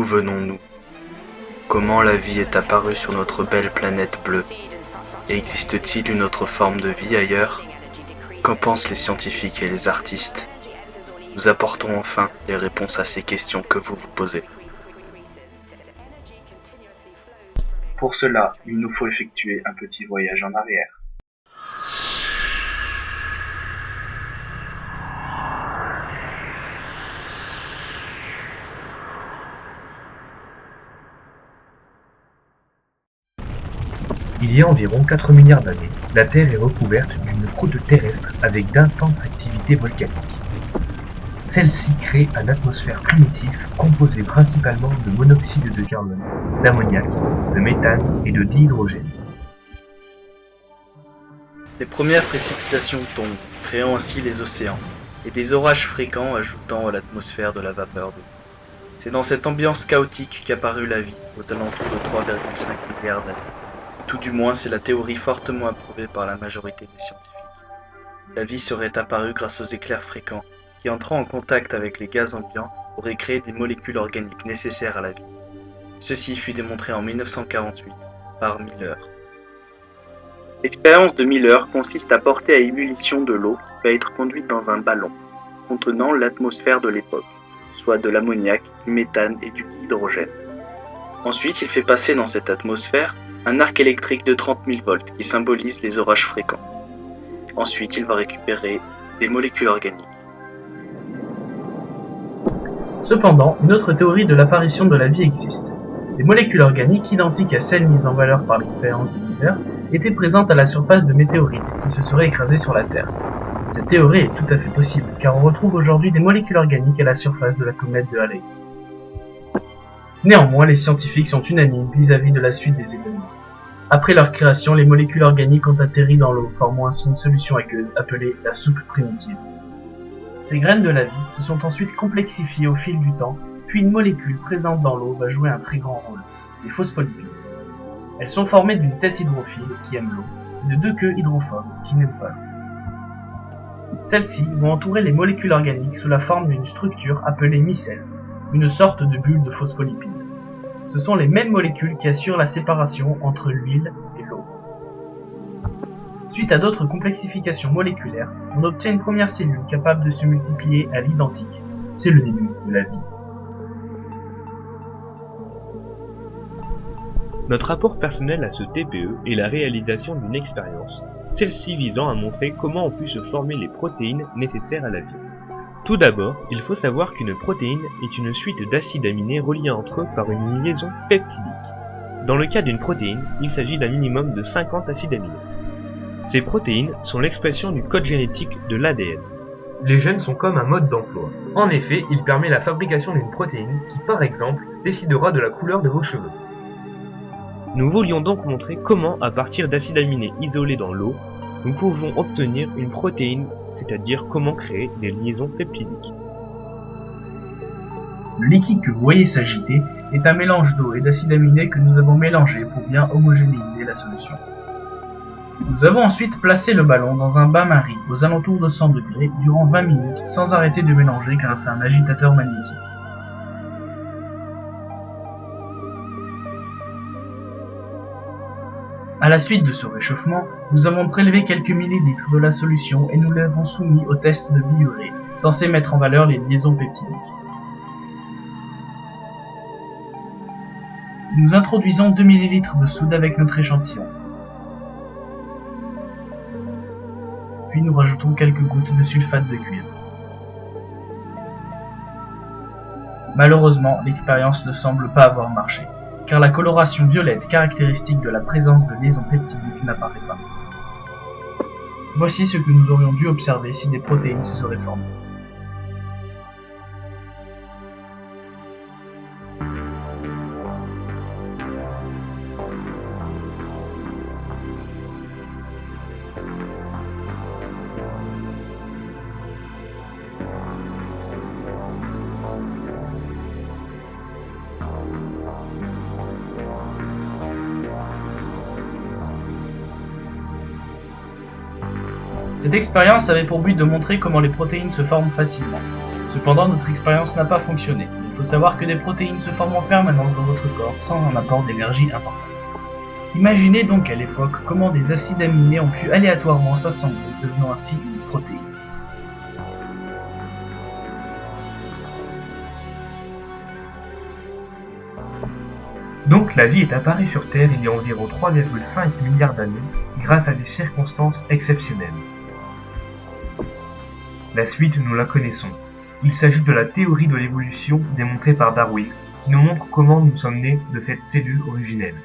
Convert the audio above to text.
D'où venons-nous? Comment la vie est apparue sur notre belle planète bleue? Et existe-t-il une autre forme de vie ailleurs? Qu'en pensent les scientifiques et les artistes? Nous apportons enfin les réponses à ces questions que vous vous posez. Pour cela, il nous faut effectuer un petit voyage en arrière. Il y a environ 4 milliards d'années, la Terre est recouverte d'une croûte terrestre avec d'intenses activités volcaniques. Celle-ci crée une atmosphère primitive composée principalement de monoxyde de carbone, d'ammoniac, de méthane et de dihydrogène. Les premières précipitations tombent, créant ainsi les océans, et des orages fréquents ajoutant à l'atmosphère de la vapeur d'eau. C'est dans cette ambiance chaotique qu'apparut la vie, aux alentours de 3,5 milliards d'années. Tout du moins, c'est la théorie fortement approuvée par la majorité des scientifiques. La vie serait apparue grâce aux éclairs fréquents, qui entrant en contact avec les gaz ambiants, auraient créé des molécules organiques nécessaires à la vie. Ceci fut démontré en 1948 par Miller. L'expérience de Miller consiste à porter à ébullition de l'eau qui va être conduite dans un ballon, contenant l'atmosphère de l'époque, soit de l'ammoniac, du méthane et du dihydrogène. Ensuite, il fait passer dans cette atmosphère un arc électrique de 30 000 volts qui symbolise les orages fréquents. Ensuite, il va récupérer des molécules organiques. Cependant, une autre théorie de l'apparition de la vie existe. Des molécules organiques identiques à celles mises en valeur par l'expérience de Miller étaient présentes à la surface de météorites qui se seraient écrasées sur la Terre. Cette théorie est tout à fait possible, car on retrouve aujourd'hui des molécules organiques à la surface de la comète de Halley. Néanmoins, les scientifiques sont unanimes vis-à-vis de la suite des événements. Après leur création, les molécules organiques ont atterri dans l'eau, formant ainsi une solution aqueuse appelée la soupe primitive. Ces graines de la vie se sont ensuite complexifiées au fil du temps, puis une molécule présente dans l'eau va jouer un très grand rôle, les phospholipides. Elles sont formées d'une tête hydrophile qui aime l'eau, et de deux queues hydrophobes qui n'aiment pas l'eau. Celles-ci vont entourer les molécules organiques sous la forme d'une structure appelée micelle, une sorte de bulle de phospholipides. Ce sont les mêmes molécules qui assurent la séparation entre l'huile et l'eau. Suite à d'autres complexifications moléculaires, on obtient une première cellule capable de se multiplier à l'identique. C'est le début de la vie. Notre rapport personnel à ce TPE est la réalisation d'une expérience, celle-ci visant à montrer comment ont pu se former les protéines nécessaires à la vie. Tout d'abord, il faut savoir qu'une protéine est une suite d'acides aminés reliés entre eux par une liaison peptidique. Dans le cas d'une protéine, il s'agit d'un minimum de 50 acides aminés. Ces protéines sont l'expression du code génétique de l'ADN. Les gènes sont comme un mode d'emploi. En effet, il permet la fabrication d'une protéine qui, par exemple, décidera de la couleur de vos cheveux. Nous voulions donc montrer comment, à partir d'acides aminés isolés dans l'eau, nous pouvons obtenir une protéine, c'est-à-dire comment créer des liaisons peptidiques. Le liquide que vous voyez s'agiter est un mélange d'eau et d'acides aminés que nous avons mélangé pour bien homogénéiser la solution. Nous avons ensuite placé le ballon dans un bain-marie aux alentours de 100 degrés durant 20 minutes sans arrêter de mélanger grâce à un agitateur magnétique. À la suite de ce réchauffement, nous avons prélevé quelques millilitres de la solution et nous l'avons soumis au test de Biuret, censé mettre en valeur les liaisons peptidiques. Nous introduisons 2 ml de soude avec notre échantillon. Puis nous rajoutons quelques gouttes de sulfate de cuivre. Malheureusement, l'expérience ne semble pas avoir marché, car la coloration violette caractéristique de la présence de liaisons peptidiques n'apparaît pas. Voici ce que nous aurions dû observer si des protéines se seraient formées. Cette expérience avait pour but de montrer comment les protéines se forment facilement. Cependant, notre expérience n'a pas fonctionné. Il faut savoir que des protéines se forment en permanence dans votre corps sans un apport d'énergie important. Imaginez donc à l'époque comment des acides aminés ont pu aléatoirement s'assembler, devenant ainsi une protéine. Donc la vie est apparue sur Terre il y a environ 3,5 milliards d'années grâce à des circonstances exceptionnelles. La suite, nous la connaissons. Il s'agit de la théorie de l'évolution démontrée par Darwin, qui nous montre comment nous sommes nés de cette cellule originelle.